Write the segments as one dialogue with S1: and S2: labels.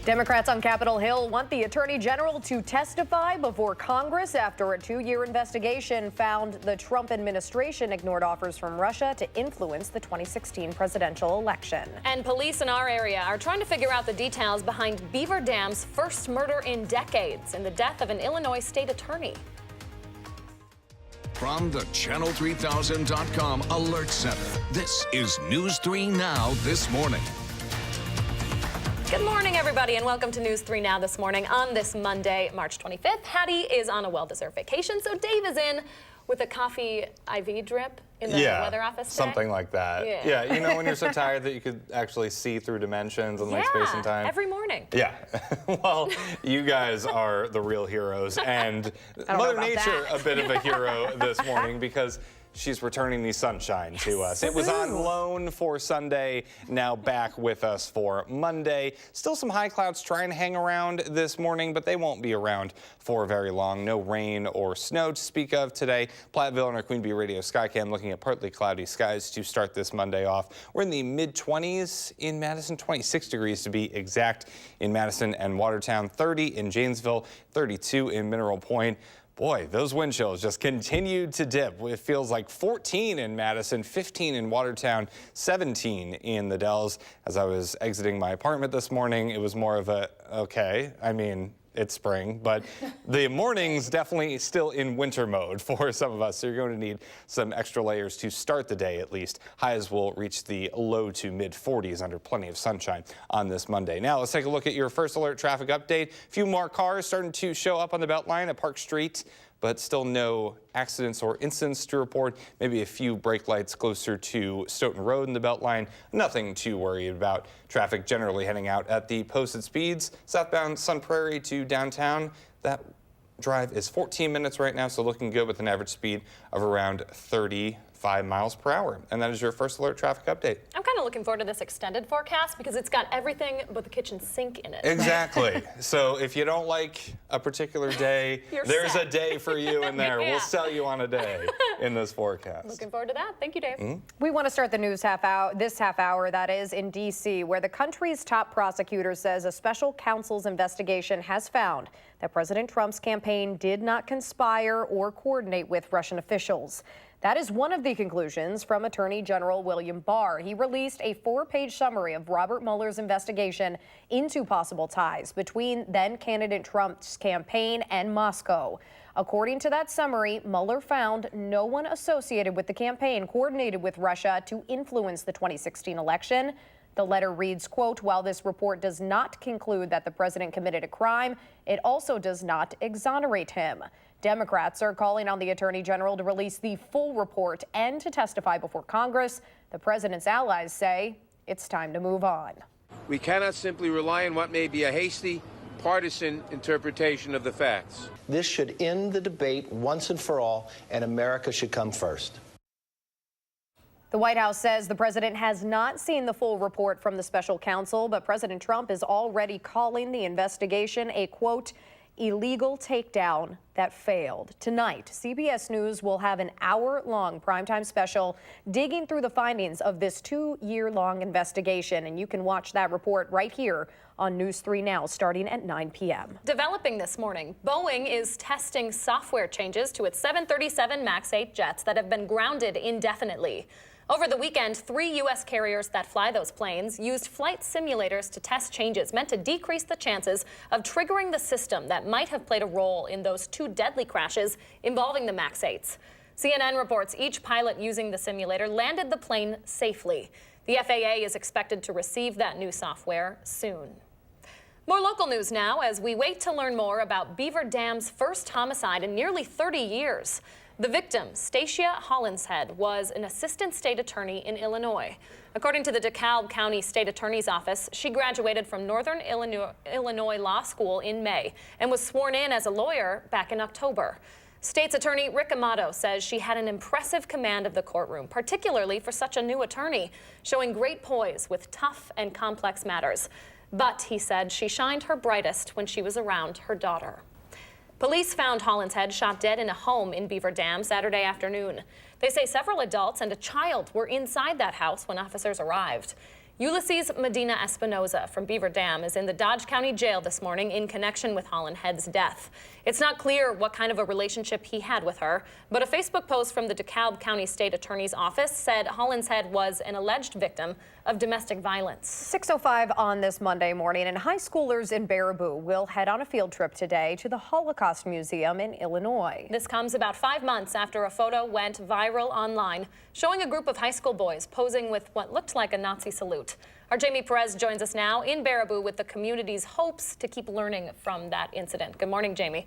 S1: Democrats on Capitol Hill want the Attorney General to testify before Congress after a 2-year investigation found the Trump administration ignored offers from Russia to influence the 2016 presidential election.
S2: And police in our area are trying to figure out the details behind Beaver Dam's first murder in decades and the death of an Illinois state attorney.
S3: From the Channel3000.com Alert Center, this is News 3 Now this morning.
S2: Good morning, everybody, and welcome to News 3 Now this morning on this Monday, March 25th. Hattie is on a well-deserved vacation, so Dave is in with a coffee IV drip in the weather office today.
S4: Something like that. Yeah, you know when you're so tired that you could actually see through dimensions and like space and time?
S2: Every morning.
S4: Yeah. Well, you guys are the real heroes, and Mother Nature a bit of a hero this morning because she's returning the sunshine to us. It was on loan for Sunday, now back with us for Monday. Still some high clouds trying to hang around this morning, but they won't be around for very long. No rain or snow to speak of today. Platteville and our Queen Bee Radio Skycam looking at partly cloudy skies to start this Monday off. We're in the mid-20s in Madison, 26 degrees to be exact in Madison and Watertown, 30 in Janesville, 32 in Mineral Point. Boy, those wind chills just continued to dip. It feels like 14 in Madison, 15 in Watertown, 17 in the Dells. As I was exiting my apartment this morning, it was more of a, okay, I mean, it's spring, but the morning's definitely still in winter mode for some of us, so you're going to need some extra layers to start the day at least. Highs will reach the low to mid 40s under plenty of sunshine on this Monday. Now let's take a look at your first alert traffic update. A few more cars starting to show up on the Beltline at Park Street, but still no accidents or incidents to report. Maybe a few brake lights closer to Stoughton Road in the Beltline. Nothing to worry about. Traffic generally heading out at the posted speeds. Southbound Sun Prairie to downtown. That drive is 14 minutes right now, so looking good with an average speed of around 35 miles per hour. And that is your first alert traffic update.
S2: I'm kind of looking forward to this extended forecast because it's got everything but the kitchen sink in it.
S4: Exactly. So if you don't like a particular day, there's a day for you in there. We'll sell you on a day in this forecast.
S2: Looking forward to that. Thank you, Dave.
S1: We want to start the news this half hour, that is, in D.C., where the country's top prosecutor says a special counsel's investigation has found that President Trump's campaign did not conspire or coordinate with Russian officials. That is one of the conclusions from Attorney General William Barr. He released a 4-page summary of Robert Mueller's investigation into possible ties between then-candidate Trump's campaign and Moscow. According to that summary, Mueller found no one associated with the campaign coordinated with Russia to influence the 2016 election. The letter reads, quote, while this report does not conclude that the president committed a crime, it also does not exonerate him. Democrats are calling on the Attorney General to release the full report and to testify before Congress. The president's allies say it's time to move on.
S5: We cannot simply rely on what may be a hasty, partisan interpretation of the facts.
S6: This should end the debate once and for all, and America should come first.
S1: The White House says the president has not seen the full report from the special counsel, but President Trump is already calling the investigation a, quote, illegal takedown that failed. Tonight, CBS News will have an hour-long primetime special digging through the findings of this 2-year-long investigation, and you can watch that report right here on News 3 Now starting at 9 p.m.
S2: Developing this morning, Boeing is testing software changes to its 737 MAX 8 jets that have been grounded indefinitely. Over the weekend, 3 U.S. carriers that fly those planes used flight simulators to test changes meant to decrease the chances of triggering the system that might have played a role in those 2 deadly crashes involving the MAX 8s. CNN reports each pilot using the simulator landed the plane safely. The FAA is expected to receive that new software soon. More local news now as we wait to learn more about Beaver Dam's first homicide in nearly 30 years. The victim, Stacia Hollinshead, was an assistant state attorney in Illinois. According to the DeKalb County State Attorney's Office, she graduated from Northern Illinois Law School in May and was sworn in as a lawyer back in October. State's Attorney Rick Amato says she had an impressive command of the courtroom, particularly for such a new attorney, showing great poise with tough and complex matters. But, he said, she shined her brightest when she was around her daughter. Police found Hollinshead shot dead in a home in Beaver Dam Saturday afternoon. They say several adults and a child were inside that house when officers arrived. Ulysses Medina Espinoza from Beaver Dam is in the Dodge County Jail this morning in connection with Holland Head's death. It's not clear what kind of a relationship he had with her, but a Facebook post from the DeKalb County State Attorney's Office said Holland's Head was an alleged victim of domestic violence.
S1: 6:05 on this Monday morning, and high schoolers in Baraboo will head on a field trip today to the Holocaust Museum in Illinois.
S2: This comes about 5 months after a photo went viral online showing a group of high school boys posing with what looked like a Nazi salute. Our Jamie Perez joins us now in Baraboo with the community's hopes to keep learning from that incident. Good morning, Jamie.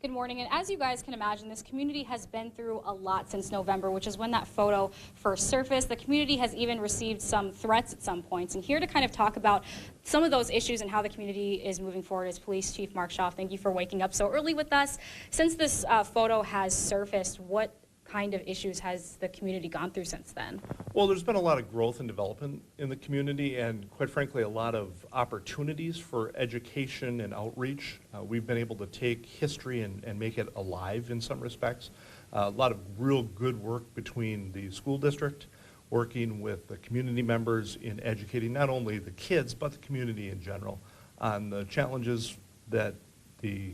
S7: Good morning, and as you guys can imagine, this community has been through a lot since November, which is when that photo first surfaced. The community has even received some threats at some points, and here to kind of talk about some of those issues and how the community is moving forward is Police Chief Mark Shaw. Thank you for waking up so early with us. Since this photo has surfaced, what kind of issues has the community gone through since then?
S8: Well, there's been a lot of growth and development in the community, and quite frankly, a lot of opportunities for education and outreach. We've been able to take history and make it alive in some respects. A lot of real good work between the school district, working with the community members in educating not only the kids, but the community in general on the challenges that the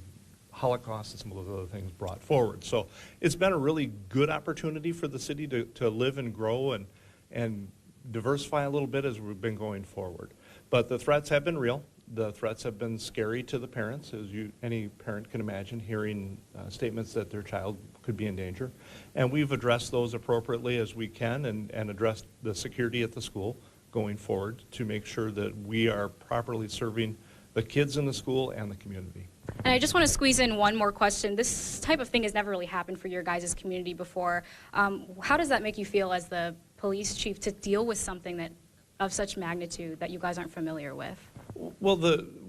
S8: Holocaust and some of those other things brought forward. So it's been a really good opportunity for the city to live and grow and diversify a little bit as we've been going forward. But the threats have been real. The threats have been scary to the parents, as any parent can imagine, hearing statements that their child could be in danger. And we've addressed those appropriately as we can and addressed the security at the school going forward to make sure that we are properly serving the kids in the school and the community.
S7: And I just want to squeeze in one more question. This type of thing has never really happened for your guys' community before. How does that make you feel as the police chief to deal with something that of such magnitude that you guys aren't familiar with?
S8: Well,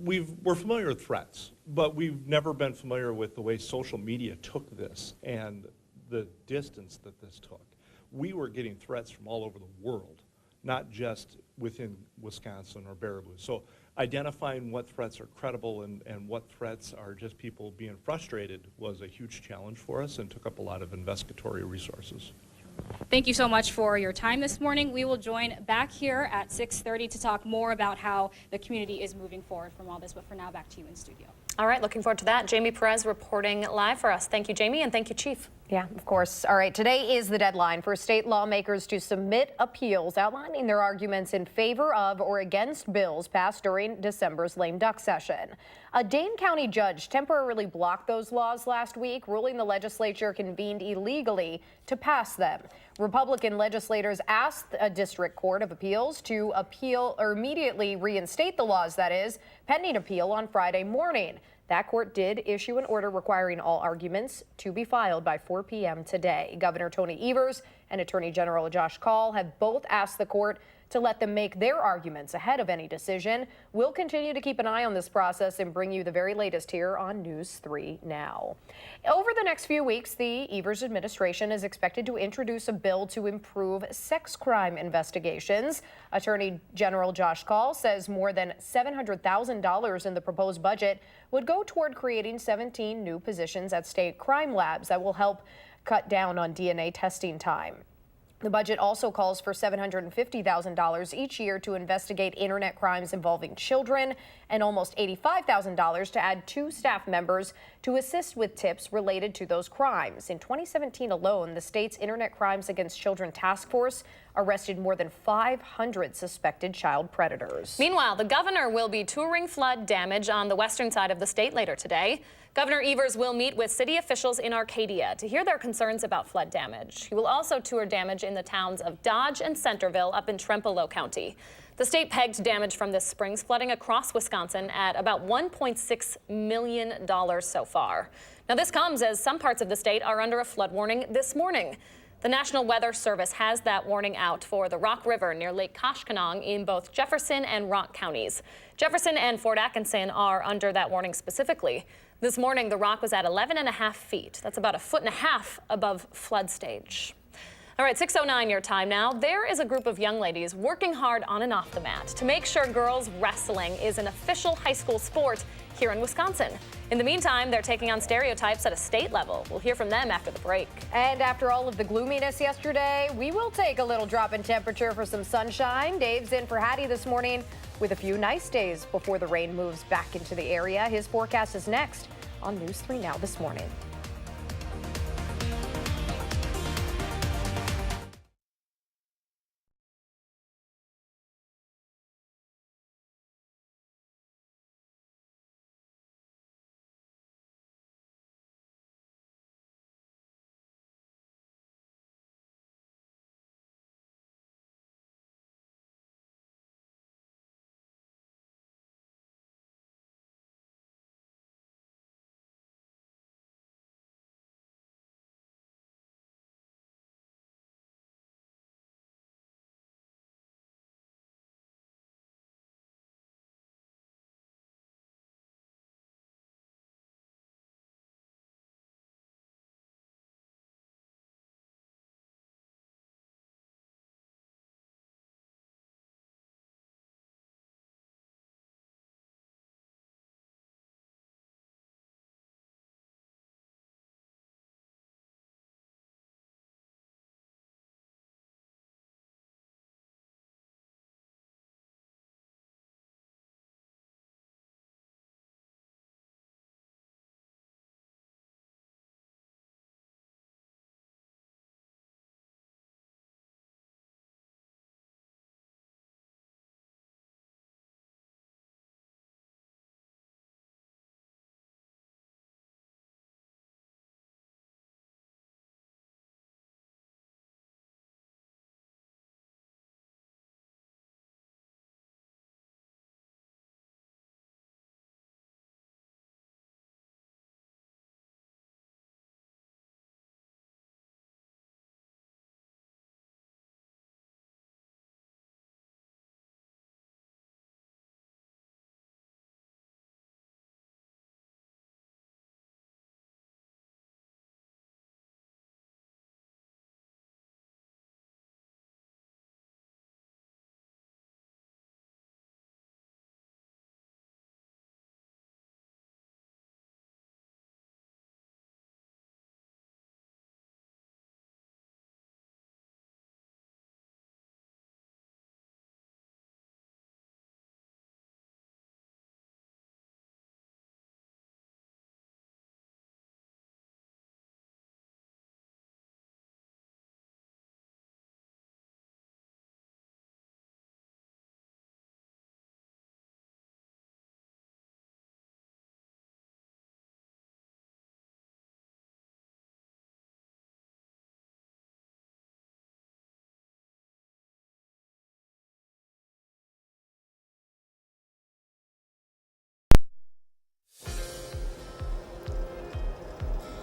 S8: we're familiar with threats, but we've never been familiar with the way social media took this and the distance that this took. We were getting threats from all over the world, not just within Wisconsin or Baraboo. So identifying what threats are credible and what threats are just people being frustrated was a huge challenge for us and took up a lot of investigatory resources.
S7: Thank you so much for your time this morning. We will join back here at 6:30 to talk more about how the community is moving forward from all this, but for now, back to you in studio.
S2: All right, looking forward to that. Jamie Perez reporting live for us. Thank you, Jamie, and thank you, Chief.
S1: Yeah, of course. All right, today is the deadline for state lawmakers to submit appeals outlining their arguments in favor of or against bills passed during December's lame duck session. A Dane County judge temporarily blocked those laws last week, ruling the legislature convened illegally to pass them. Republican legislators asked a district court of appeals to appeal or immediately reinstate the laws, that is, pending appeal on Friday morning. That court did issue an order requiring all arguments to be filed by 4 p.m. today. Governor Tony Evers and Attorney General Josh Kaul have both asked the court to let them make their arguments ahead of any decision. We'll continue to keep an eye on this process and bring you the very latest here on News 3 Now. Over the next few weeks, the Evers administration is expected to introduce a bill to improve sex crime investigations. Attorney General Josh Kaul says more than $700,000 in the proposed budget would go toward creating 17 new positions at state crime labs that will help cut down on DNA testing time. The budget also calls for $750,000 each year to investigate internet crimes involving children and almost $85,000 to add 2 staff members to assist with tips related to those crimes. In 2017 alone, the state's Internet Crimes Against Children Task Force arrested more than 500 suspected child predators.
S2: Meanwhile, the governor will be touring flood damage on the western side of the state later today. Governor Evers will meet with city officials in Arcadia to hear their concerns about flood damage. He will also tour damage in the towns of Dodge and Centerville up in Trempealeau County. The state pegged damage from this spring's flooding across Wisconsin at about $1.6 million so far. Now, this comes as some parts of the state are under a flood warning this morning. The National Weather Service has that warning out for the Rock River near Lake Koshkonong in both Jefferson and Rock counties. Jefferson and Fort Atkinson are under that warning specifically. This morning, the Rock was at 11.5 feet. That's about 1.5 feet above flood stage. All right, 6:09 your time now. There is a group of young ladies working hard on and off the mat to make sure girls wrestling is an official high school sport here in Wisconsin. In the meantime, they're taking on stereotypes at a state level. We'll hear from them after the break.
S1: And after all of the gloominess yesterday, we will take a little drop in temperature for some sunshine. Dave's in for Hattie this morning with a few nice days before the rain moves back into the area. His forecast is next on News 3 Now this morning.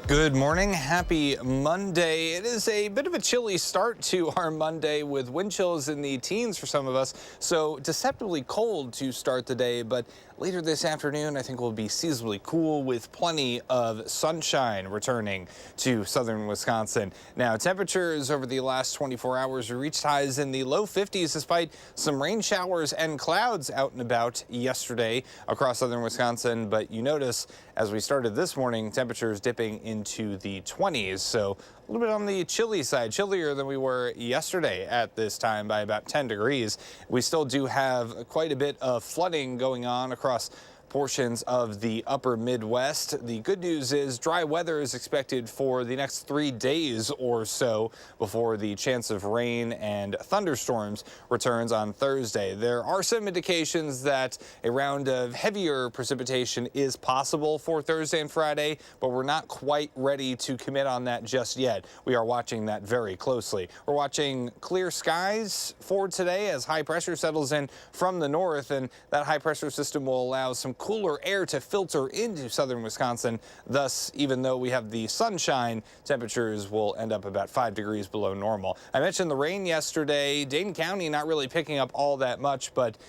S4: Good morning. Happy Monday. It is a bit of a chilly start to our Monday with wind chills in the teens for some of us. So deceptively cold to start the day, but later this afternoon I think will be seasonably cool with plenty of sunshine returning to southern Wisconsin. Now temperatures over the last 24 hours reached highs in the low 50s despite some rain showers and clouds out and about yesterday across southern Wisconsin. But you notice as we started this morning, temperatures dipping into the 20s. So a little bit on the chilly side, chillier than we were yesterday at this time by about 10 degrees. We still do have quite a bit of flooding going on across portions of the upper Midwest. The good news is dry weather is expected for the next 3 days or so before the chance of rain and thunderstorms returns on Thursday. There are some indications that a round of heavier precipitation is possible for Thursday and Friday, but we're not quite ready to commit on that just yet. We are watching that very closely. We're watching clear skies for today as high pressure settles in from the north, and that high pressure system will allow some cooler air to filter into southern Wisconsin. Thus, even though we have the sunshine, temperatures will end up about 5 degrees below normal. I mentioned the rain yesterday. Dane County not really picking up all that much, but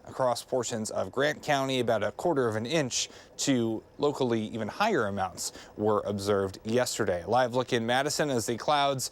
S4: across portions of Grant County, about 1/4 of an inch to locally even higher amounts were observed yesterday. Live look in Madison as the clouds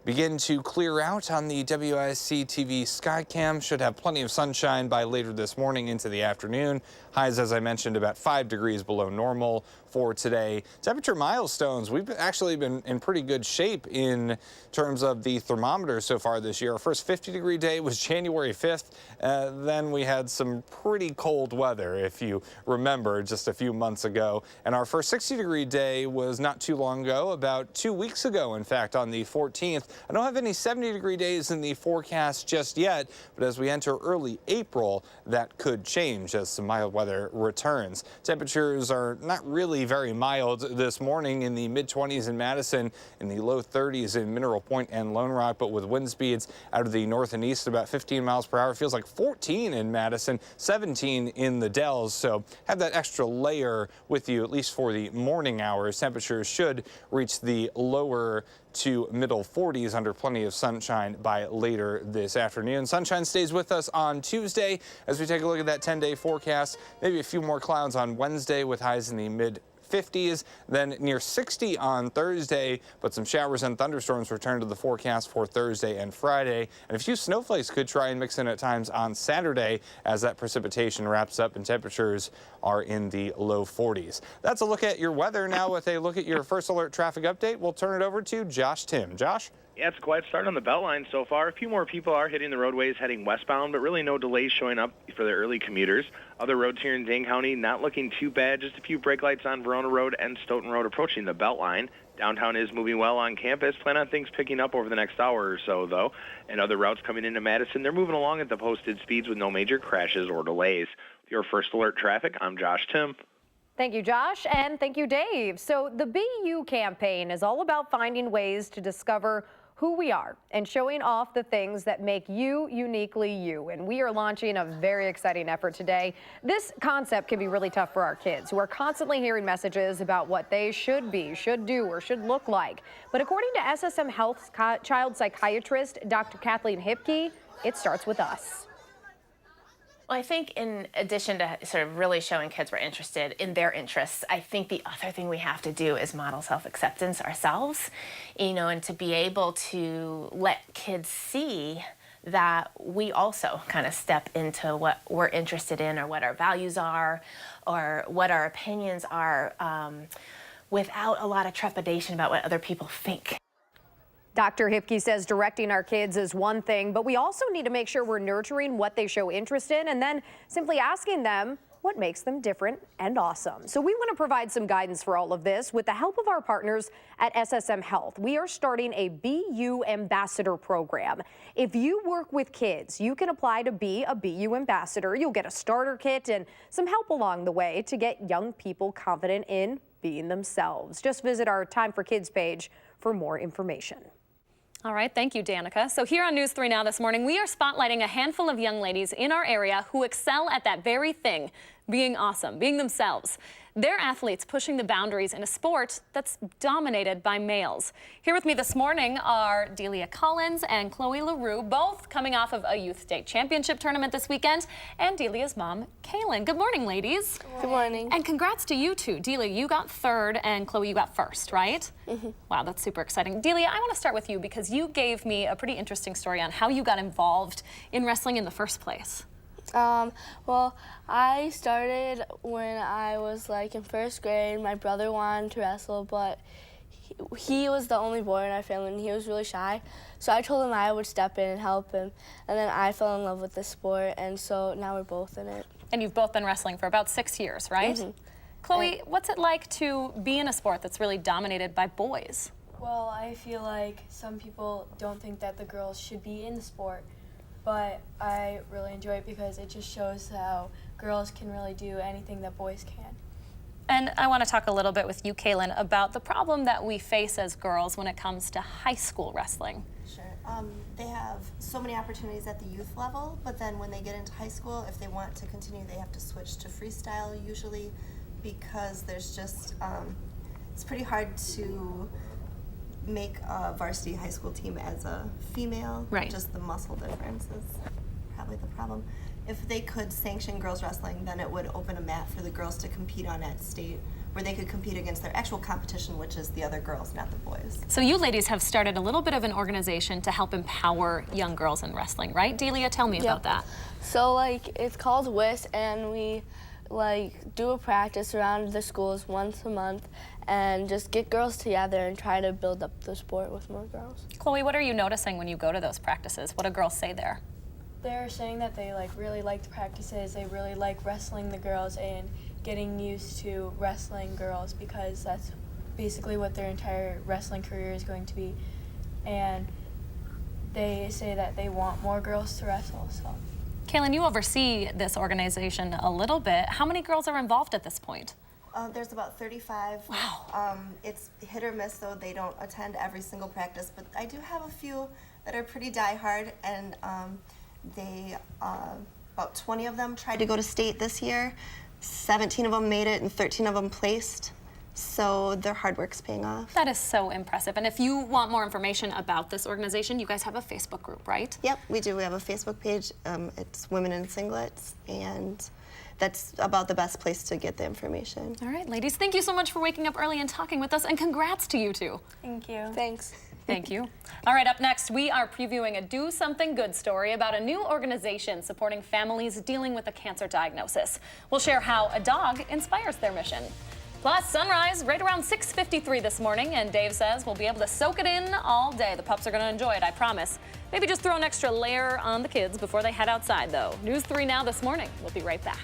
S4: begin to clear out on the WISC-TV Skycam. Should have plenty of sunshine by later this morning into the afternoon. Highs, as I mentioned, about 5 degrees below normal for today. Temperature milestones, we've actually been in pretty good shape in terms of the thermometer so far this year. Our first 50-degree day was January 5th. Then we had some pretty cold weather, if you remember, just a few months ago. And our first 60-degree day was not too long ago, about 2 weeks ago, in fact, on the 14th. I don't have any 70-degree days in the forecast just yet, but as we enter early April, that could change as some mild weather returns. Temperatures are not really very mild this morning, in the mid-20s in Madison, in the low 30s in Mineral Point and Lone Rock, but with wind speeds out of the north and east about 15 miles per hour. Feels like 14 in Madison, 17 in the Dells, so have that extra layer with you, at least for the morning hours. Temperatures should reach the lower to middle 40s under plenty of sunshine by later this afternoon. Sunshine stays with us on Tuesday as we take a look at that 10-day forecast. Maybe a few more clouds on Wednesday with highs in the mid-50s, then near 60 on Thursday, but some showers and thunderstorms return to the forecast for Thursday and Friday. And a few snowflakes could try and mix in at times on Saturday as that precipitation wraps up and temperatures are in the low 40s. That's a look at your weather. Now with a look at your first alert traffic update, we'll turn it over to Josh Tim. Josh?
S9: Yeah, it's a quiet start on the Beltline so far. A few more people are hitting the roadways heading westbound, but really no delays showing up for the early commuters. Other roads here in Dane County not looking too bad. Just a few brake lights on Verona Road and Stoughton Road approaching the Beltline. Downtown is moving well on campus. Plan on things picking up over the next hour or so, though. And other routes coming into Madison, they're moving along at the posted speeds with no major crashes or delays. With your first alert traffic, I'm Josh Tim.
S1: Thank you, Josh, and thank you, Dave. So the Be You campaign is all about finding ways to discover who we are and showing off the things that make you uniquely you. And we are launching a very exciting effort today. This concept can be really tough for our kids who are constantly hearing messages about what they should be, should do, or should look like. But according to SSM Health's child psychiatrist, Dr. Kathleen Hipke, it starts with us.
S10: Well, I think in addition to sort of really showing kids we're interested in their interests, I think the other thing we have to do is model self-acceptance ourselves, and to be able to let kids see that we also kind of step into what we're interested in or what our values are or what our opinions are without a lot of trepidation about what other people think.
S1: Dr. Hipke says directing our kids is one thing, but we also need to make sure we're nurturing what they show interest in and then simply asking them what makes them different and awesome. So we want to provide some guidance for all of this with the help of our partners at SSM Health. We are starting a Be You Ambassador program. If you work with kids, you can apply to be a Be You Ambassador. You'll get a starter kit and some help along the way to get young people confident in being themselves. Just visit our Time for Kids page for more information.
S2: All right, thank you, Danica. So here on News 3 Now this morning, we are spotlighting a handful of young ladies in our area who excel at that very thing, being awesome, being themselves. They're athletes pushing the boundaries in a sport that's dominated by males. Here with me this morning are Delia Collins and Chloe LaRue, both coming off of a youth state championship tournament this weekend, and Delia's mom, Kaylin. Good morning, ladies.
S11: Good morning.
S2: And congrats to you two. Delia, you got third, and Chloe, you got first, right? Mm-hmm. Wow, that's super exciting. Delia, I want to start with you because you gave me a pretty interesting story on how you got involved in wrestling in the first place.
S11: Well, I started when I was in first grade. My brother wanted to wrestle, but he was the only boy in our family and he was really shy. So I told him I would step in and help him. And then I fell in love with the sport, and so now we're both in it.
S2: And you've both been wrestling for about 6 years, right? Mm-hmm. Chloe, what's it like to be in a sport that's really dominated by boys?
S12: Well, I feel like some people don't think that the girls should be in the sport. But I really enjoy it because it just shows how girls can really do anything that boys can.
S2: And I want to talk a little bit with you, Kaylin, about the problem that we face as girls when it comes to high school wrestling.
S13: Sure. They have so many opportunities at the youth level, but then when they get into high school, if they want to continue, they have to switch to freestyle usually because there's just, it's pretty hard to make a varsity high school team as a female.
S2: Right.
S13: Just the muscle difference is probably the problem. if they could sanction girls wrestling, then it would open a mat for the girls to compete on at state, where they could compete against their actual competition, which is the other girls, not the boys.
S2: So you ladies have started a little bit of an organization to help empower young girls in wrestling, right? Delia, tell me about that.
S11: So like it's called WISC, and we like do a practice around the schools once a month and just get girls together and try to build up the sport with more girls.
S2: Chloe, what are you noticing when you go to those practices? What do girls say there?
S12: They're saying that they like really like the practices, they really like wrestling the girls and getting used to wrestling girls, because that's basically what their entire wrestling career is going to be. And they say that they want more girls to wrestle. So,
S2: Kaylin, you oversee this organization a little bit. How many girls are involved at this point?
S13: There's about 35.
S2: Wow.
S13: It's hit or miss, though. They don't attend every single practice, but I do have a few that are pretty diehard, and about 20 of them tried to go to state this year. 17 of them made it and 13 of them placed. So their hard work's paying off.
S2: That is so impressive. And if you want more information about this organization, you guys have a Facebook group, right?
S13: Yep, we do. We have a Facebook page. It's Women in Singlets, and that's about the best place to get the information.
S2: All right, ladies, thank you so much for waking up early and talking with us, and congrats to you two.
S12: thank you.
S11: Thanks.
S2: Thank you. All right, up next, we are previewing a Do Something Good story about a new organization supporting families dealing with a cancer diagnosis. We'll share how a dog inspires their mission. Plus, sunrise right around 6:53 this morning, and Dave says we'll be able to soak it in all day. The pups are going to enjoy it, I promise. Maybe just throw an extra layer on the kids before they head outside, though. News 3 Now this morning. We'll be right back.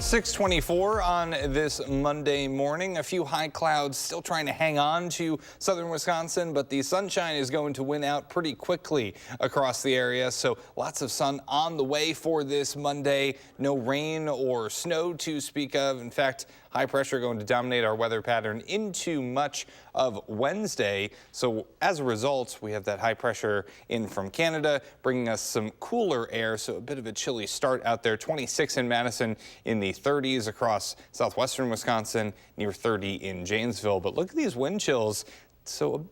S4: 624 on this Monday morning. A few high clouds still trying to hang on to southern Wisconsin, but the sunshine is going to win out pretty quickly across the area. So lots of sun on the way for this Monday. No rain or snow to speak of. In fact, high pressure going to dominate our weather pattern into much of Wednesday. So as a result, we have that high pressure in from Canada, bringing us some cooler air. So a bit of a chilly start out there. 26 in Madison, in the 30s across southwestern Wisconsin, near 30 in Janesville. But look at these wind chills. So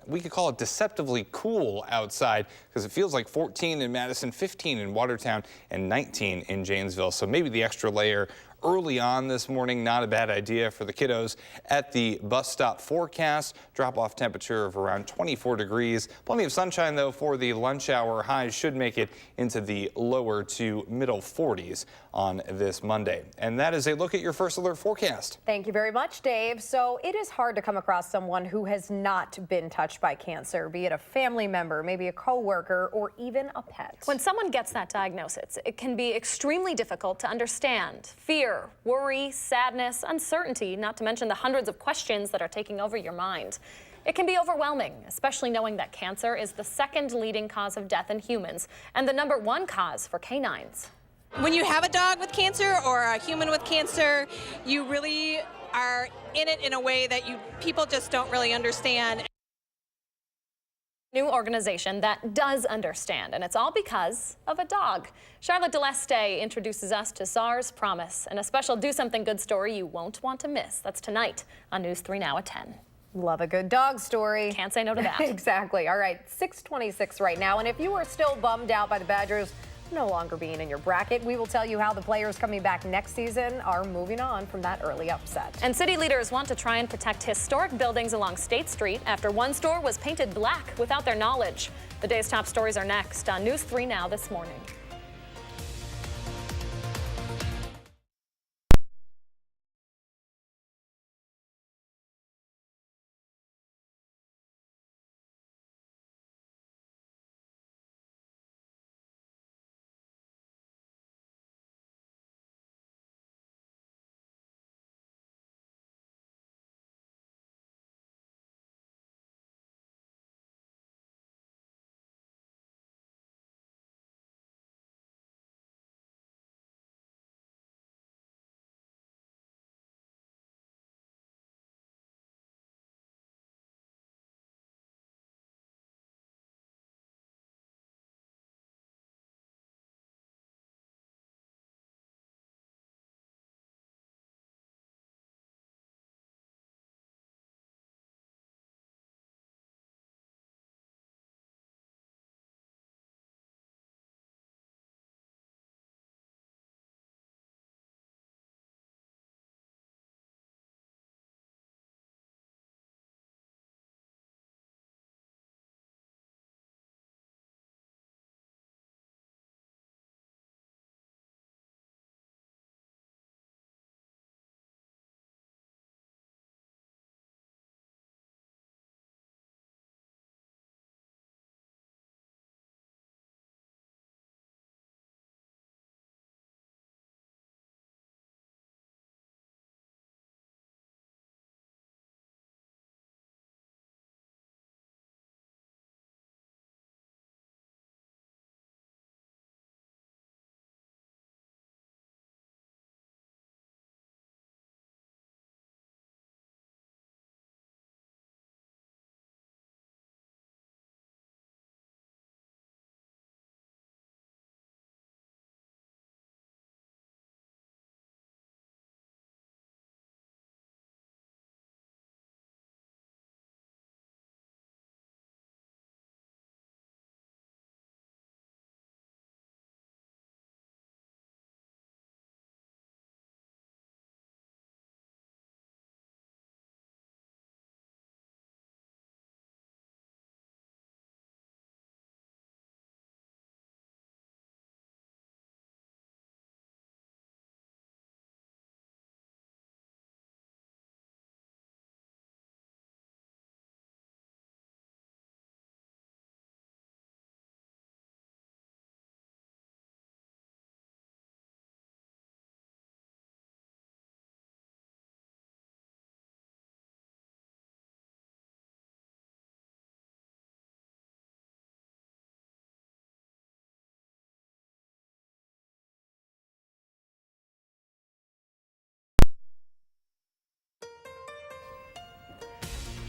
S4: we could call it deceptively cool outside because it feels like 14 in Madison, 15 in Watertown, and 19 in Janesville. So maybe the extra layer early on this morning, not a bad idea for the kiddos. At the bus stop forecast, drop-off temperature of around 24 degrees. Plenty of sunshine, though, for the lunch hour. Highs should make it into the lower to middle 40s on this Monday. And that is a look at your First Alert forecast.
S1: Thank you very much, Dave. So it is hard to come across someone who has not been touched by cancer, be it a family member, maybe a coworker, or even a pet.
S2: When someone gets that diagnosis, it can be extremely difficult to understand. Fear, worry, sadness, uncertainty, not to mention the hundreds of questions that are taking over your mind. It can be overwhelming, especially knowing that cancer is the second leading cause of death in humans and the #1 cause for canines.
S14: When you have a dog with cancer or a human with cancer, you really are in it in a way that people just don't really understand.
S2: New organization that does understand, and it's all because of a dog. Charlotte DeLeste introduces us to SARS Promise, and a special Do Something Good story you won't want to miss. That's tonight on News 3 Now at 10.
S1: Love a good dog story.
S2: Can't say no to that.
S1: Exactly. All right, 6:26 right now. And if you are still bummed out by the Badgers no longer being in your bracket, we will tell you how the players coming back next season are moving on from that early upset.
S2: And city leaders want to try and protect historic buildings along State Street after one store was painted black without their knowledge. The day's top stories are next on News 3 Now this morning.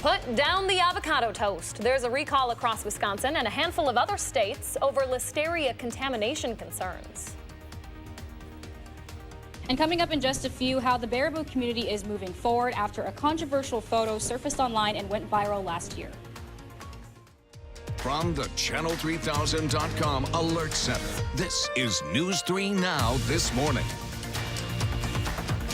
S2: Put down the avocado toast. There's a recall across Wisconsin and a handful of other states over listeria contamination concerns.
S7: And coming up in just a few, how the Baraboo community is moving forward after a controversial photo surfaced online and went viral last year.
S3: From the Channel3000.com Alert Center, this is News 3 Now This Morning.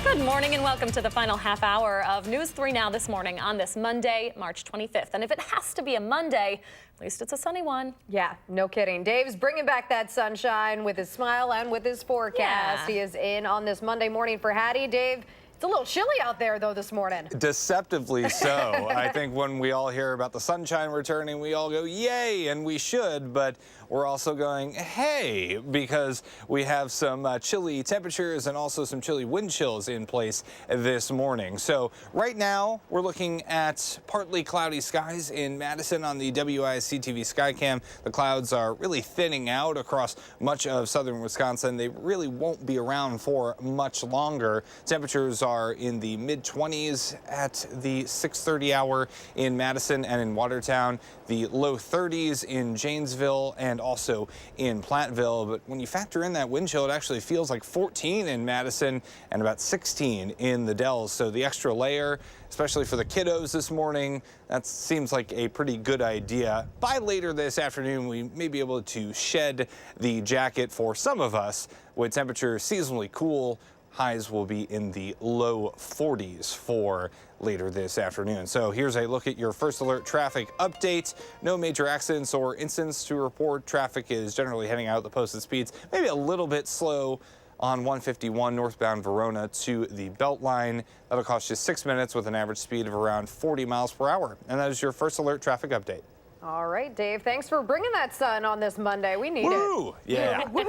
S2: Good morning and welcome to the final half hour of News 3 Now This Morning on this Monday, March 25th. And if it has to be a Monday, at least it's a sunny one.
S1: Yeah, no kidding. Dave's bringing back that sunshine with his smile and with his forecast.
S2: Yeah.
S1: He is in on this Monday morning for Hattie. Dave, it's a little chilly out there, though, this morning.
S4: Deceptively so. I think when we all hear about the sunshine returning, we all go, yay, and we should, but we're also going, hey, because we have some chilly temperatures and also some chilly wind chills in place this morning. So right now, we're looking at partly cloudy skies in Madison on the WISC-TV Skycam. The clouds are really thinning out across much of southern Wisconsin. They really won't be around for much longer. Temperatures are in the mid-20s at the 6:30 hour in Madison and in Watertown, the low 30s in Janesville and also in Platteville. But when you factor in that wind chill, it actually feels like 14 in Madison and about 16 in the Dells. So the extra layer, especially for the kiddos this morning, that seems like a pretty good idea. By later this afternoon, we may be able to shed the jacket for some of us with temperatures seasonally cool. Highs will be in the low 40s for later this afternoon. So here's a look at your first alert traffic update. No major accidents or incidents to report. Traffic is generally heading out at the posted speeds. Maybe a little bit slow on 151 northbound Verona to the Beltline. That'll cost you 6 minutes with an average speed of around 40 miles per hour. And that is your first alert traffic update.
S1: All right, Dave, thanks for bringing that sun on this Monday. We need
S4: Woo!
S1: it.
S4: Yeah.
S1: Woo!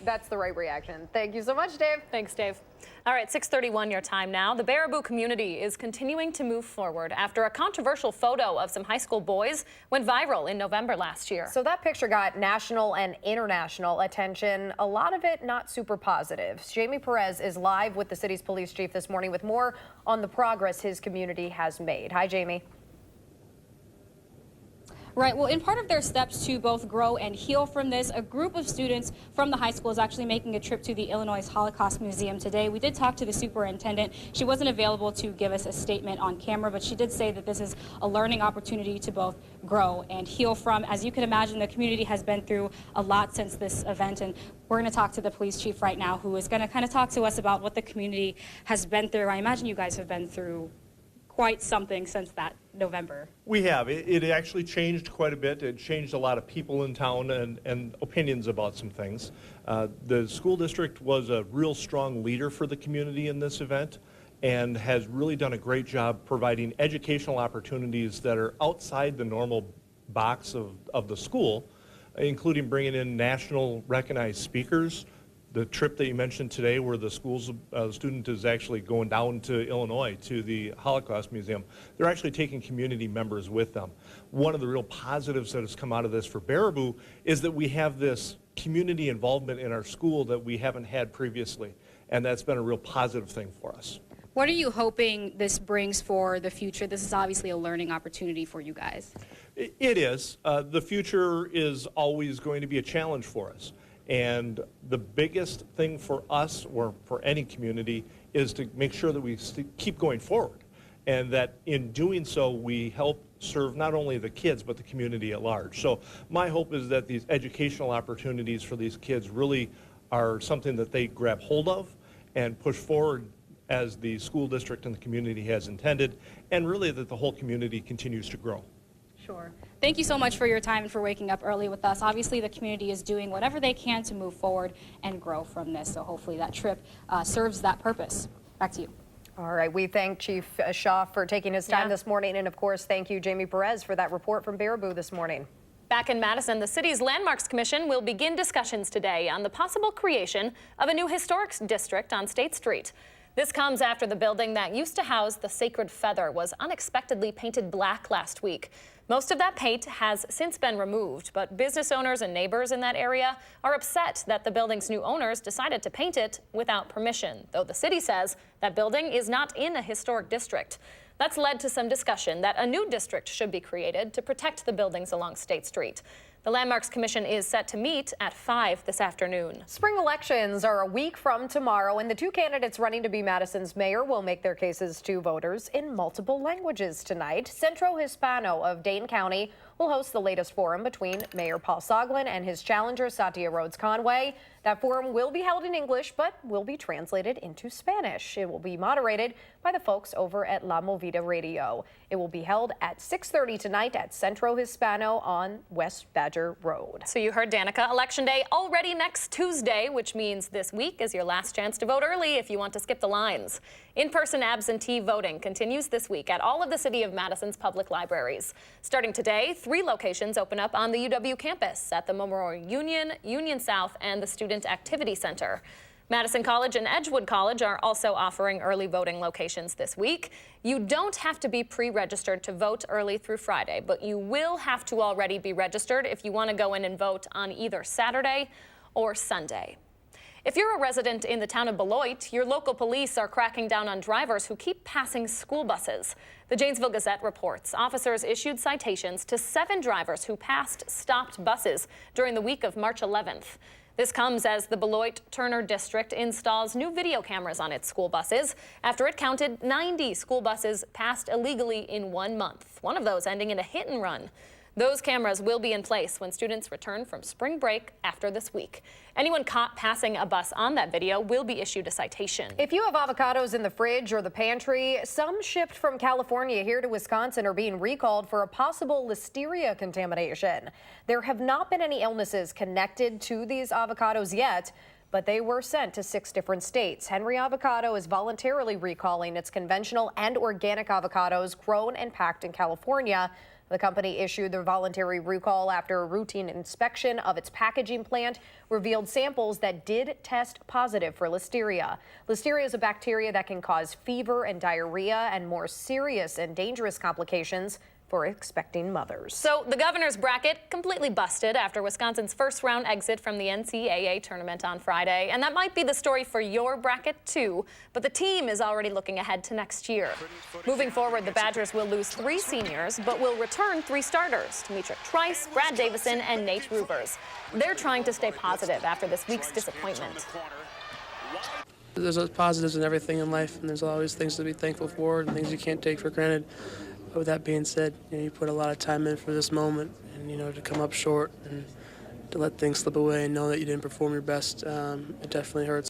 S1: That's the right reaction. Thank you so much, Dave.
S2: Thanks, Dave. All right, 6:31 your time now. The Baraboo community is continuing to move forward after a controversial photo of some high school boys went viral in November last year.
S1: So that picture got national and international attention, a lot of it not super positive. Jamie Perez is live with the city's police chief this morning with more on the progress his community has made. Hi, Jamie.
S7: Right. Well, in part of their steps to both grow and heal from this, a group of students from the high school is actually making a trip to the Illinois Holocaust Museum today. We did talk to the superintendent. She wasn't available to give us a statement on camera, but she did say that this is a learning opportunity to both grow and heal from. As you can imagine, the community has been through a lot since this event, and we're going to talk to the police chief right now, who is going to kind of talk to us about what the community has been through. I imagine you guys have been through quite something since that November.
S8: We have. It actually changed quite a bit. It changed a lot of people in town and opinions about some things. The school district was a real strong leader for the community in this event and has really done a great job providing educational opportunities that are outside the normal box of the school, including bringing in national recognized speakers. The trip that you mentioned today where the student is actually going down to Illinois to the Holocaust Museum, they're actually taking community members with them. One of the real positives that has come out of this for Baraboo is that we have this community involvement in our school that we haven't had previously, and that's been a real positive thing for us.
S7: What are you hoping this brings for the future? This is obviously a learning opportunity for you guys.
S8: It is. The future is always going to be a challenge for us. And the biggest thing for us, or for any community, is to make sure that we keep going forward. And that in doing so, we help serve not only the kids, but the community at large. So my hope is that these educational opportunities for these kids really are something that they grab hold of and push forward as the school district and the community has intended, and really that the whole community continues to grow.
S7: Sure. Thank you so much for your time and for waking up early with us. Obviously, the community is doing whatever they can to move forward and grow from this. So hopefully that trip serves that purpose. Back to you.
S1: All right. We thank Chief Shaw for taking his time this morning. And, of course, thank you, Jamie Perez, for that report from Baraboo this morning.
S2: Back in Madison, the city's Landmarks Commission will begin discussions today on the possible creation of a new historic district on State Street. This comes after the building that used to house the Sacred Feather was unexpectedly painted black last week. Most of that paint has since been removed, but business owners and neighbors in that area are upset that the building's new owners decided to paint it without permission, though the city says that building is not in a historic district. That's led to some discussion that a new district should be created to protect the buildings along State Street. The Landmarks Commission is set to meet at 5 this afternoon.
S1: Spring elections are a week from tomorrow, and the two candidates running to be Madison's mayor will make their cases to voters in multiple languages tonight. Centro Hispano of Dane County will host the latest forum between Mayor Paul Soglin and his challenger, Satya Rhodes Conway. That forum will be held in English, but will be translated into Spanish. It will be moderated by the folks over at La Movida Radio. It will be held at 6:30 tonight at Centro Hispano on West Badger Road.
S2: So you heard Danica. Election Day already next Tuesday, which means this week is your last chance to vote early if you want to skip the lines. In-person absentee voting continues this week at all of the City of Madison's public libraries. Starting today, 3 locations open up on the UW campus at the Memorial Union, Union South, and the Student Activity Center. Madison College and Edgewood College are also offering early voting locations this week. You don't have to be pre-registered to vote early through Friday, but you will have to already be registered if you want to go in and vote on either Saturday or Sunday. If you're a resident in the town of Beloit, your local police are cracking down on drivers who keep passing school buses. The Janesville Gazette reports officers issued citations to 7 drivers who passed stopped buses during the week of March 11th. This comes as the Beloit-Turner District installs new video cameras on its school buses after it counted 90 school buses passed illegally in 1 month, one of those ending in a hit and run. Those cameras will be in place when students return from spring break after this week. Anyone caught passing a bus on that video will be issued a citation.
S1: If you have avocados in the fridge or the pantry, some shipped from California here to Wisconsin are being recalled for a possible listeria contamination. There have not been any illnesses connected to these avocados yet, but they were sent to 6 different states. Henry Avocado is voluntarily recalling its conventional and organic avocados grown and packed in California. The company issued the voluntary recall after a routine inspection of its packaging plant revealed samples that did test positive for listeria. Listeria is a bacteria that can cause fever and diarrhea and more serious and dangerous complications for expecting mothers.
S2: So the governor's bracket completely busted after Wisconsin's first round exit from the NCAA tournament on Friday. And that might be the story for your bracket too, but the team is already looking ahead to next year. Moving forward, the Badgers will lose 3 seniors, but will return 3 starters, Demetric Trice, Brad Davison, and Nate Rubers. They're trying to stay positive after this week's disappointment.
S15: There's positives in everything in life, and there's always things to be thankful for and things you can't take for granted. But with that being said, you put a lot of time in for this moment, and to come up short and to let things slip away and know that you didn't perform your best, it definitely hurts.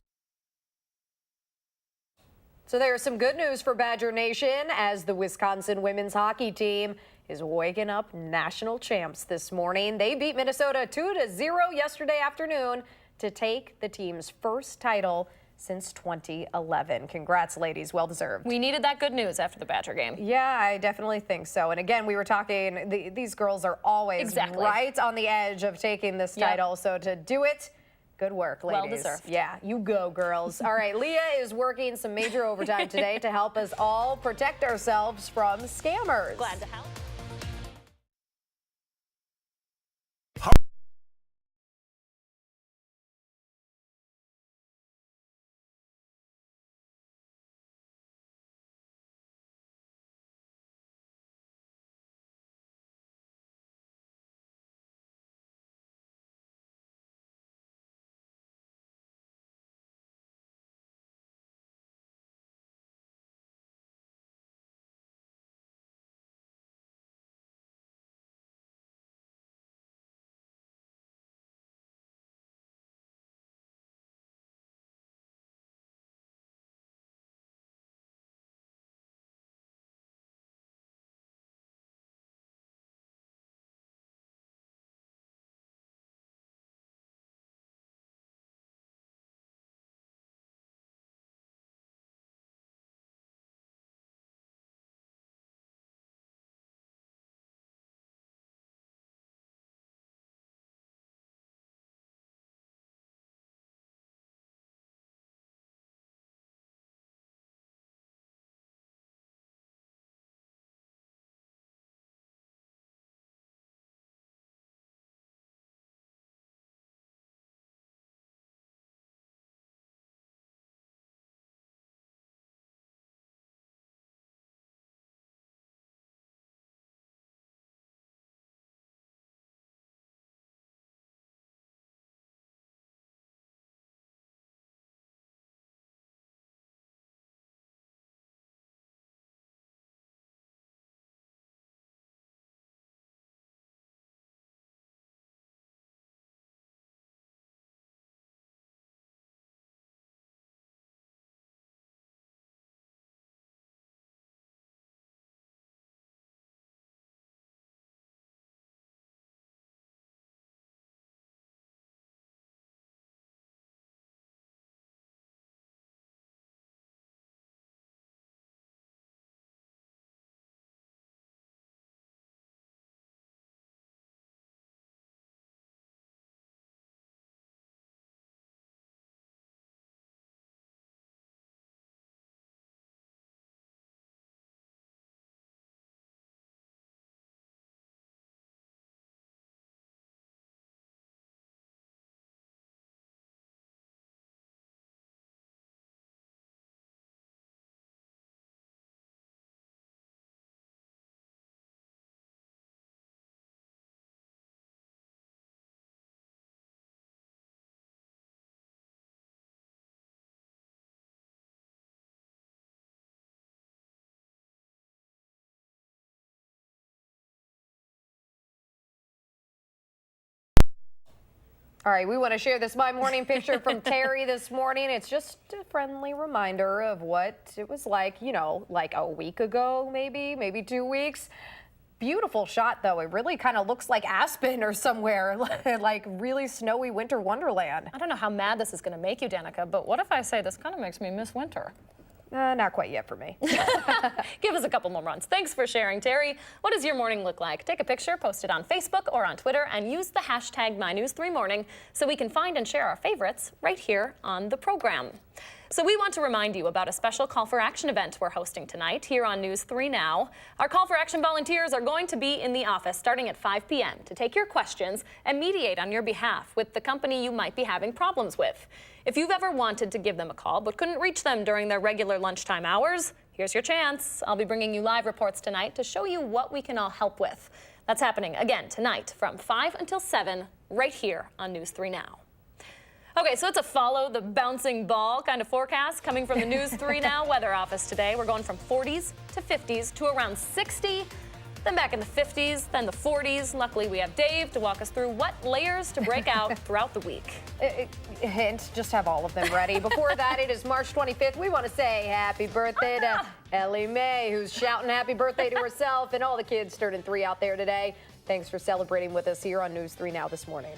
S1: So there's some good news for Badger Nation as the Wisconsin women's hockey team is waking up national champs this morning. They beat Minnesota 2-0 yesterday afternoon to take the team's first title since 2011. Congrats, ladies. Well deserved.
S2: We needed that good news after the Badger game.
S1: Yeah, I definitely think so. And again, we were talking, these girls are always right on the edge of taking this title. So to do it, good work, ladies.
S2: Well deserved.
S1: Yeah, you go, girls. All right, Leah is working some major overtime today to help us all protect ourselves from scammers.
S2: Glad to help.
S1: All right, we want to share this My Morning picture from Terry this morning. It's just a friendly reminder of what it was like, you know, like a week ago, maybe 2 weeks. Beautiful shot, though. It really kind of looks like Aspen or somewhere, like really snowy winter wonderland.
S2: I don't know how mad this is going to make you, Danica, but what if I say this kind of makes me miss winter?
S1: Not quite yet for me.
S2: Give us a couple more months. Thanks for sharing, Terry. What does your morning look like? Take a picture, post it on Facebook or on Twitter, and use the hashtag MyNews3Morning so we can find and share our favorites right here on the program. So we want to remind you about a special Call for Action event we're hosting tonight here on News 3 Now. Our Call for Action volunteers are going to be in the office starting at 5 p.m. to take your questions and mediate on your behalf with the company you might be having problems with. If you've ever wanted to give them a call but couldn't reach them during their regular lunchtime hours, here's your chance. I'll be bringing you live reports tonight to show you what we can all help with. That's happening again tonight from 5 until 7 right here on News 3 Now. Okay, so it's a follow the bouncing ball kind of forecast coming from the News 3 Now weather office today. We're going from 40s to 50s to around 60, then back in the 50s, then the 40s. Luckily, we have Dave to walk us through what layers to break out throughout the week.
S1: Hint, just have all of them ready. Before that, it is March 25th. We want to say happy birthday to Ellie Mae, who's shouting happy birthday to herself, and all the kids turning 3 out there today. Thanks for celebrating with us here on News 3 Now this morning.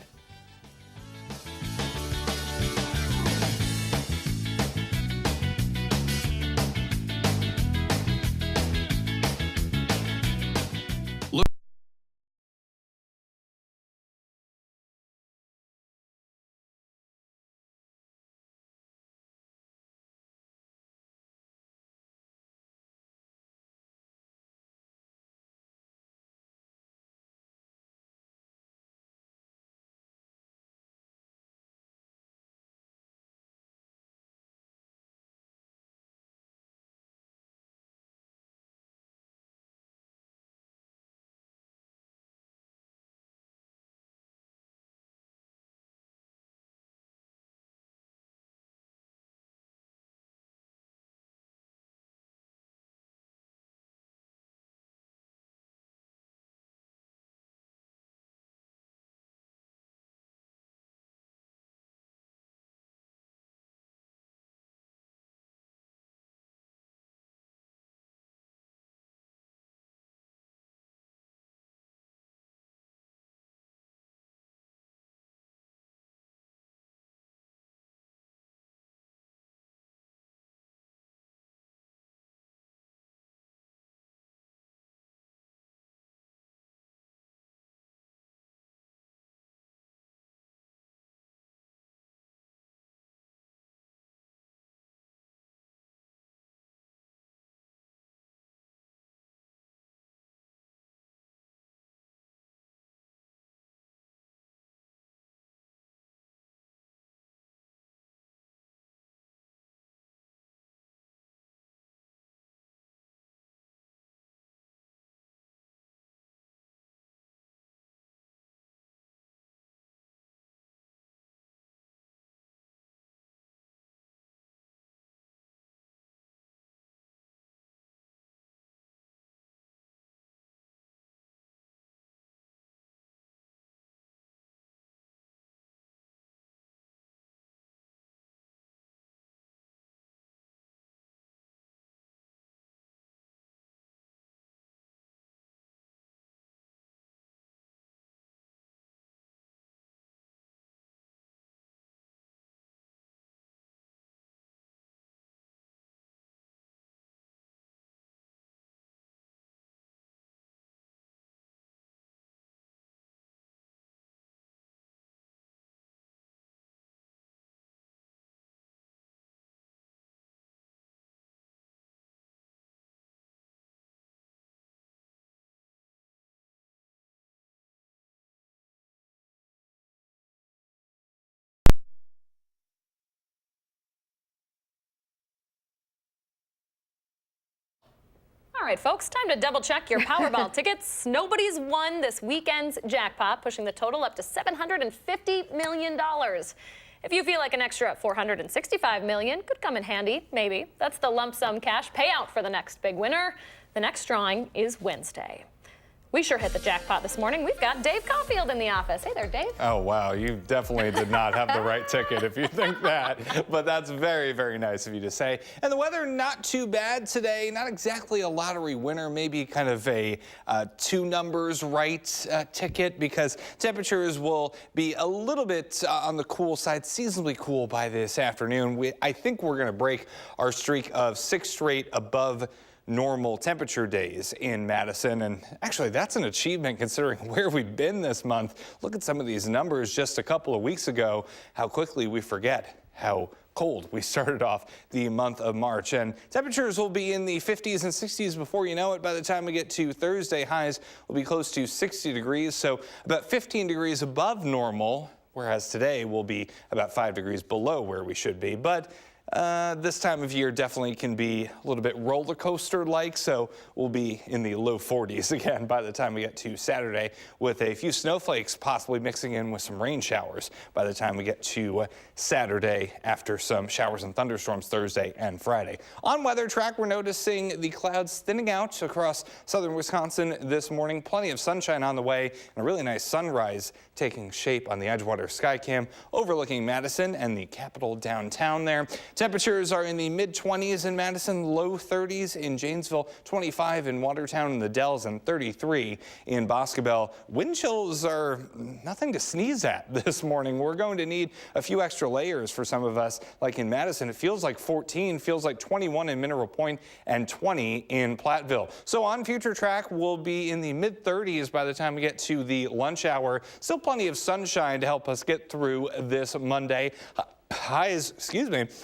S2: All right, folks, time to double check your Powerball tickets. Nobody's won this weekend's jackpot, pushing the total up to $750 million. If you feel like an extra $465 million could come in handy, maybe. That's the lump sum cash payout for the next big winner. The next drawing is Wednesday. We sure hit the jackpot this morning. We've got Dave Caulfield in the office. Hey there, Dave.
S4: Oh, wow. You definitely did not have the right ticket if you think that. But that's very, very nice of you to say. And the weather, not too bad today. Not exactly a lottery winner. Maybe kind of a two numbers right ticket, because temperatures will be a little bit on the cool side, seasonably cool by this afternoon. I think we're going to break our streak of 6 straight above normal temperature days in Madison, and actually that's an achievement considering where we've been this month. Look at some of these numbers just a couple of weeks ago, how quickly we forget how cold we started off the month of March. And temperatures will be in the 50s and 60s before you know it. By the time we get to Thursday, highs will be close to 60 degrees, so about 15 degrees above normal, whereas today will be about 5 degrees below where we should be. But this time of year definitely can be a little bit roller coaster like, so we'll be in the low 40s again by the time we get to Saturday, with a few snowflakes possibly mixing in with some rain showers by the time we get to Saturday, after some showers and thunderstorms Thursday and Friday. On weather track, we're noticing the clouds thinning out across southern Wisconsin this morning. Plenty of sunshine on the way, and a really nice sunrise taking shape on the Edgewater Skycam overlooking Madison and the Capitol downtown there. Temperatures are in the mid-20s in Madison, low 30s in Janesville, 25 in Watertown and the Dells, and 33 in Boscobel. Wind chills are nothing to sneeze at this morning. We're going to need a few extra layers for some of us. Like in Madison, it feels like 14, feels like 21 in Mineral Point, and 20 in Platteville. So on future track, we'll be in the mid-30s by the time we get to the lunch hour. Still plenty of sunshine to help us get through this Monday. Highs,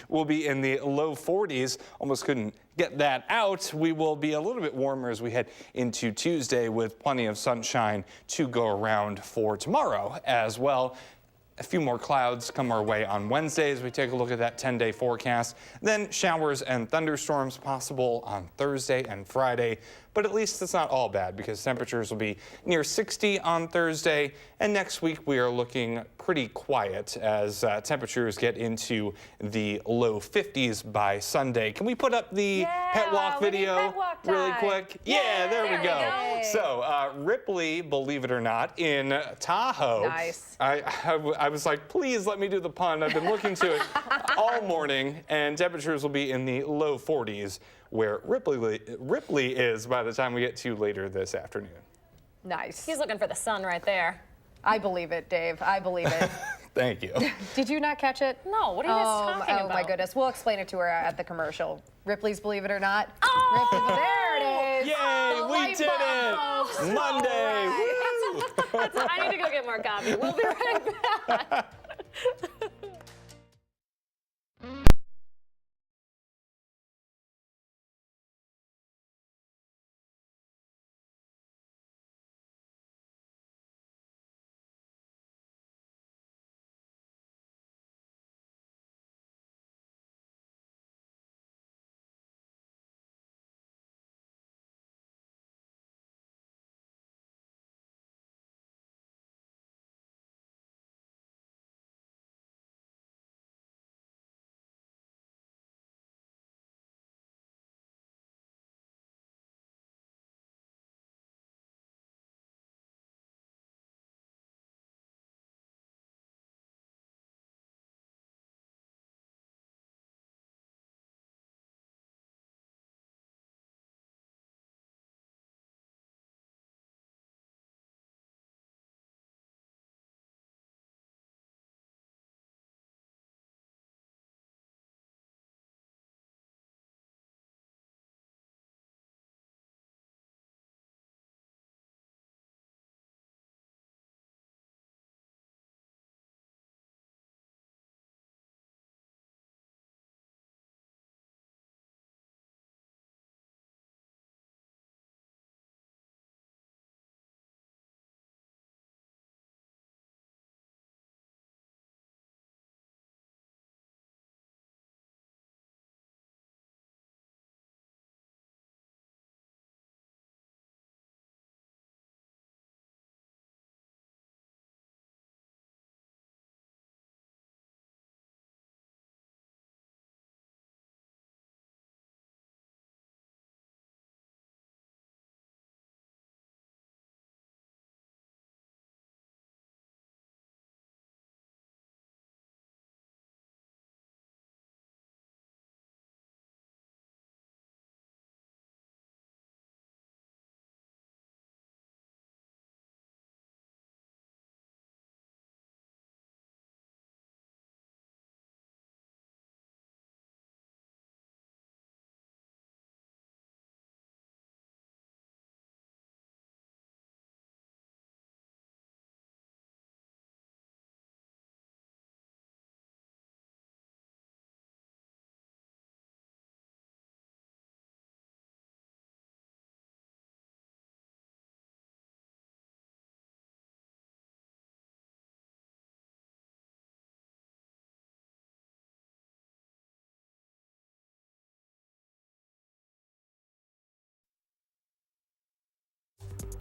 S4: will be in the low 40s. Almost couldn't get that out. We will be a little bit warmer as we head into Tuesday, with plenty of sunshine to go around for tomorrow as well. A few more clouds come our way on Wednesday as we take a look at that 10-day forecast. Then showers and thunderstorms possible on Thursday and Friday. But at least it's not all bad, because temperatures will be near 60 on Thursday. And next week we are looking pretty quiet as temperatures get into the low 50s by Sunday. Can we put up the pet walk video really quick? Yeah, there we go. So Ripley, believe it or not, in Tahoe.
S1: Nice.
S4: I was like, please let me do the pun. I've been looking to it all morning, and temperatures will be in the low 40s, where Ripley is by the time we get to later this afternoon.
S1: Nice.
S2: He's looking for the sun right there.
S1: I believe it, Dave. I believe it.
S4: Thank you.
S1: Did you not catch it?
S2: No, what are you guys talking about?
S1: Oh my goodness. We'll explain it to her at the commercial. Ripley's Believe It or Not.
S2: Oh!
S1: Ripley, there it is.
S4: Yay, we did it. Monday. Woo!
S2: I need to go get more coffee. We'll be right back.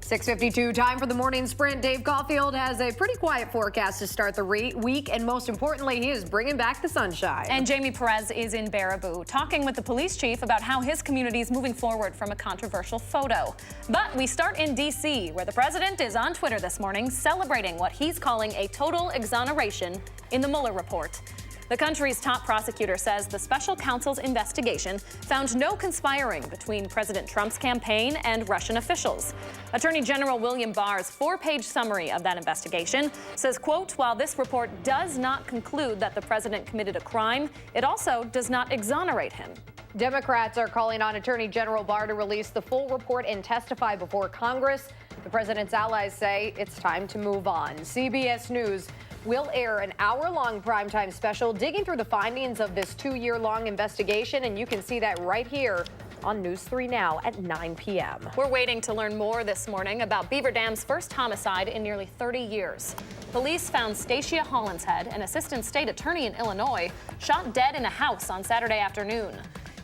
S1: 6:52, time for the morning sprint. Dave Caulfield has a pretty quiet forecast to start the week, and most importantly, he is bringing back the sunshine.
S2: And Jamie Perez is in Baraboo, talking with the police chief about how his community is moving forward from a controversial photo. But we start in D.C., where the president is on Twitter this morning celebrating what he's calling a total exoneration in the Mueller report. The country's top prosecutor says the special counsel's investigation found no conspiring between President Trump's campaign and Russian officials. Attorney General William Barr's 4-page summary of that investigation says, quote, while this report does not conclude that the president committed a crime, it also does not exonerate him.
S1: Democrats are calling on Attorney General Barr to release the full report and testify before Congress. The president's allies say it's time to move on. CBS News will air an hour-long primetime special digging through the findings of this 2-year-long investigation, and you can see that right here on News 3 Now at 9 p.m.
S2: We're waiting to learn more this morning about Beaver Dam's first homicide in nearly 30 years. Police found Stacia Hollinshead, an assistant state attorney in Illinois, shot dead in a house on Saturday afternoon.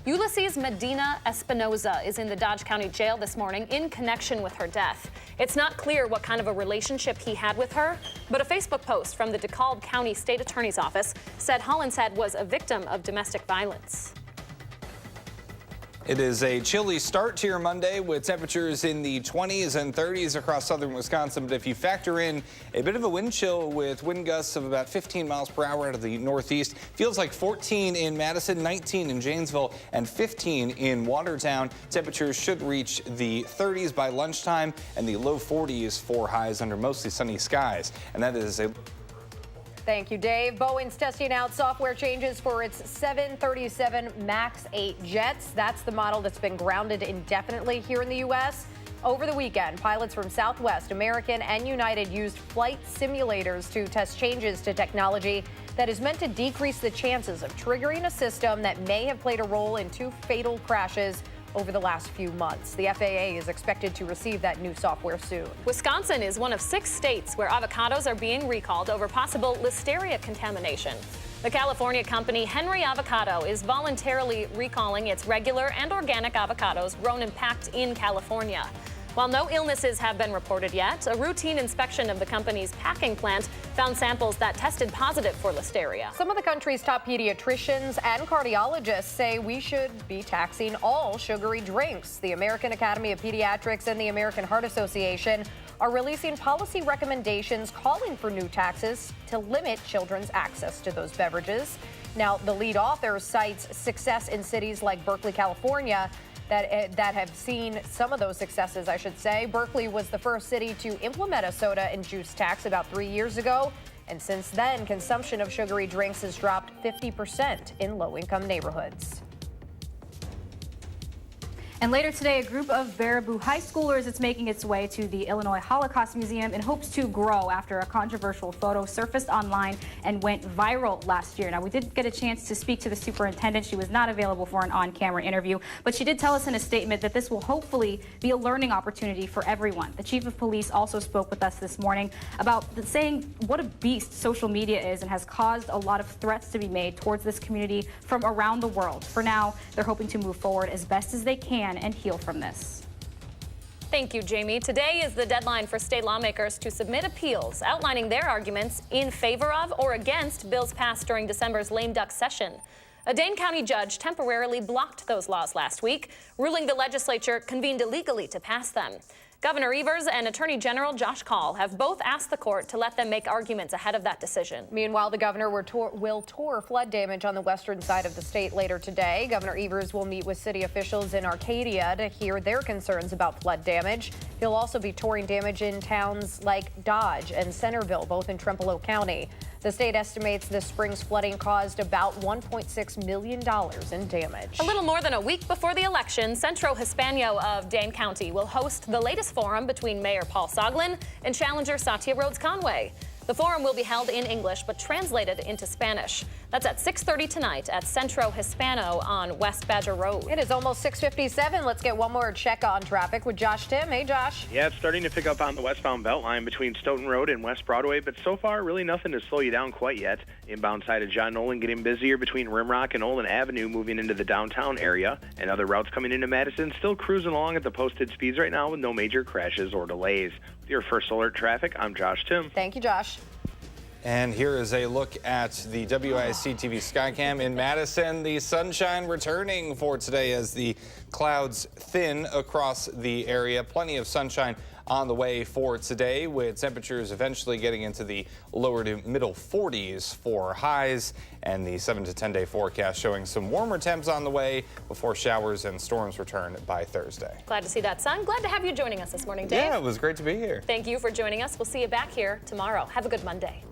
S2: Ulysses Medina Espinoza is in the Dodge County Jail this morning in connection with her death. It's not clear what kind of a relationship he had with her, but a Facebook post from the DeKalb County State Attorney's Office said Hollinshead was a victim of domestic violence.
S4: It is a chilly start to your Monday with temperatures in the 20s and 30s across southern Wisconsin. But if you factor in a bit of a wind chill with wind gusts of about 15 miles per hour out of the northeast, feels like 14 in Madison, 19 in Janesville, and 15 in Watertown. Temperatures should reach the 30s by lunchtime and the low 40s for highs under mostly sunny skies. And that is a
S1: Thank you, Dave. Boeing's testing out software changes for its 737 MAX 8 jets. That's the model that's been grounded indefinitely here in the U.S. Over the weekend, pilots from Southwest, American, and United used flight simulators to test changes to technology that is meant to decrease the chances of triggering a system that may have played a role in 2 fatal crashes over the last few months. The FAA is expected to receive that new software soon.
S2: Wisconsin is one of 6 states where avocados are being recalled over possible listeria contamination. The California company Henry Avocado is voluntarily recalling its regular and organic avocados grown and packed in California. While no illnesses have been reported yet, a routine inspection of the company's packing plant found samples that tested positive for listeria.
S1: Some of the country's top pediatricians and cardiologists say we should be taxing all sugary drinks. The American Academy of Pediatrics and the American Heart Association are releasing policy recommendations calling for new taxes to limit children's access to those beverages. Now, the lead author cites success in cities like Berkeley, California, that have seen some of those successes, I should say. Berkeley was the first city to implement a soda and juice tax about 3 years ago. And since then, consumption of sugary drinks has dropped 50% in low-income neighborhoods.
S16: And later today, a group of Baraboo high schoolers is making its way to the Illinois Holocaust Museum in hopes to grow after a controversial photo surfaced online and went viral last year. Now, we did get a chance to speak to the superintendent. She was not available for an on-camera interview, but she did tell us in a statement that this will hopefully be a learning opportunity for everyone. The chief of police also spoke with us this morning about saying what a beast social media is and has caused a lot of threats to be made towards this community from around the world. For now, they're hoping to move forward as best as they can and heal from this.
S2: Thank you, Jamie. Today is the deadline for state lawmakers to submit appeals outlining their arguments in favor of or against bills passed during December's lame duck session. A Dane County judge temporarily blocked those laws last week, ruling the legislature convened illegally to pass them. Governor Evers and Attorney General Josh Kaul have both asked the court to let them make arguments ahead of that decision.
S1: Meanwhile, the governor will tour flood damage on the western side of the state later today. Governor Evers will meet with city officials in Arcadia to hear their concerns about flood damage. He'll also be touring damage in towns like Dodge and Centerville, both in Trempealeau County. The state estimates this spring's flooding caused about $1.6 million in damage.
S2: A little more than a week before the election, Centro Hispano of Dane County will host the latest forum between Mayor Paul Soglin and challenger Satya Rhodes Conway. The forum will be held in English but translated into Spanish. That's at 6:30 tonight at Centro Hispano on West Badger Road.
S1: It is almost 6:57. Let's get one more check on traffic with Josh Tim. Hey, Josh.
S9: Yeah, it's starting to pick up on the westbound Beltline between Stoughton Road and West Broadway, but so far, really nothing to slow you down quite yet. Inbound side of John Nolan getting busier between Rimrock and Olin Avenue moving into the downtown area, and other routes coming into Madison still cruising along at the posted speeds right now with no major crashes or delays. With your first alert traffic, I'm Josh Tim.
S1: Thank you, Josh.
S4: And here is a look at the WISC-TV Skycam in Madison. The sunshine returning for today as the clouds thin across the area. Plenty of sunshine on the way for today, with temperatures eventually getting into the lower to middle 40s for highs, and the 7 to 10 day forecast showing some warmer temps on the way before showers and storms return by Thursday.
S2: Glad to see that sun. Glad to have you joining us this morning, Dave.
S4: Yeah, it was great to be here.
S2: Thank you for joining us. We'll see you back here tomorrow. Have a good Monday.